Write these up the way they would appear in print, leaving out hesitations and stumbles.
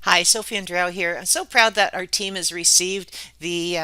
Hi, Sophie Andrew here. I'm so proud that our team has received the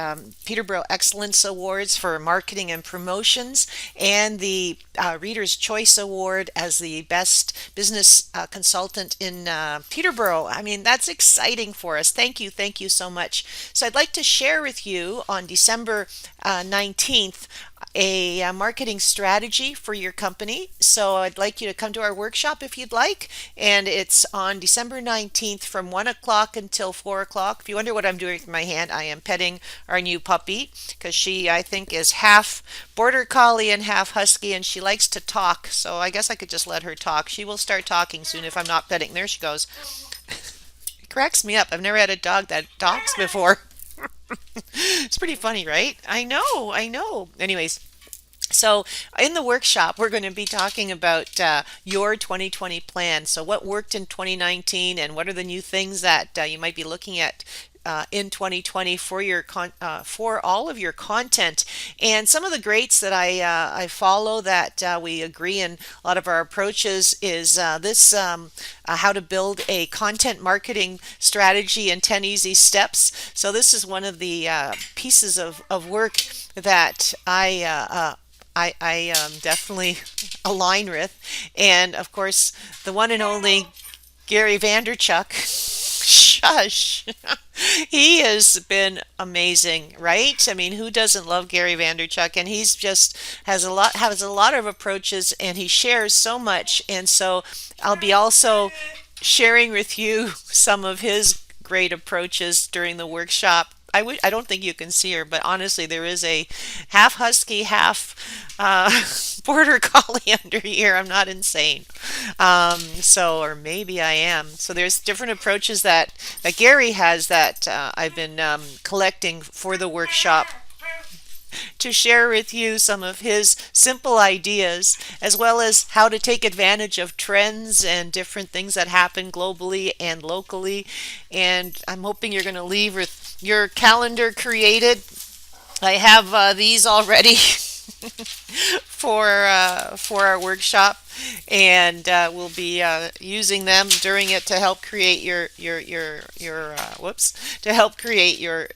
Peterborough Excellence Awards for Marketing and Promotions and the Reader's Choice Award as the Best Business Consultant in Peterborough. I mean, that's exciting for us. Thank you so much. So I'd like to share with you on December 19th a marketing strategy for your company. So I'd like you to come to our workshop if you'd like. And it's on December 19th from 1 o'clock until 4 o'clock. If you wonder what I'm doing with my hand, I am petting our new puppy because she, I think, is half border collie and half husky, and she likes to talk. So I guess I could just let her talk. She will start talking soon if I'm not petting. There she goes. It cracks me up. I've never had a dog that talks before. It's pretty funny, right? I know. Anyways, so in the workshop, we're going to be talking about your 2020 plan. So what worked in 2019 and what are the new things that you might be looking at in 2020 for your for all of your content, and some of the greats that I follow that we agree in a lot of our approaches is this how to build a content marketing strategy in 10 easy steps. So this is one of the pieces of work that I definitely align with. And of course, the one and only Gary Vanderchuck. Shush. He has been amazing, right? I mean, who doesn't love Gary Vanderchuck? And he's just has a lot of approaches and he shares so much. And so I'll be also sharing with you some of his great approaches during the workshop. I don't think you can see her, but honestly, there is a half husky, half border collie under here. I'm not insane. Or maybe I am. So there's different approaches that Gary has that I've been collecting for the workshop to share with you some of his simple ideas, as well as how to take advantage of trends and different things that happen globally and locally. And I'm hoping you're going to leave with your calendar created. I have these already for our workshop, and we'll be using them during it to help create your to help create your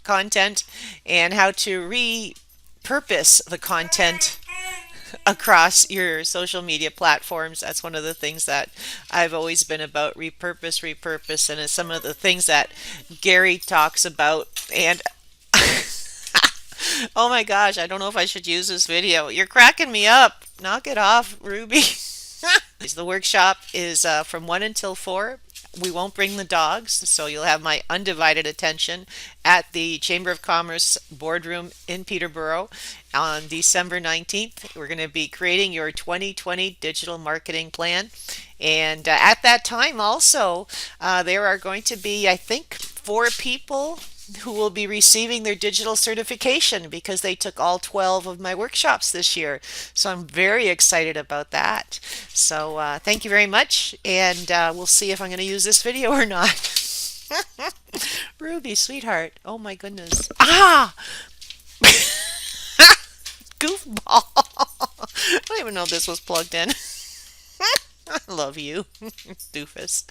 content and how to repurpose the content across your social media platforms. That's one of the things that I've always been about, repurpose, and it's some of the things that Gary talks about. And oh my gosh, I don't know if I should use this video. You're cracking me up. Knock it off, Ruby. The workshop is from 1 until 4. We won't bring the dogs, so you'll have my undivided attention at the Chamber of Commerce boardroom in Peterborough on December 19th. We're going to be creating your 2020 digital marketing plan. And at that time also, there are going to be, I think, 4 people who will be receiving their digital certification because they took all 12 of my workshops this year. So I'm very excited about that. So thank you very much, and we'll see if I'm going to use this video or not. Ruby, sweetheart. Oh my goodness. Ah! Goofball. I don't even know if this was plugged in. I love you, doofus.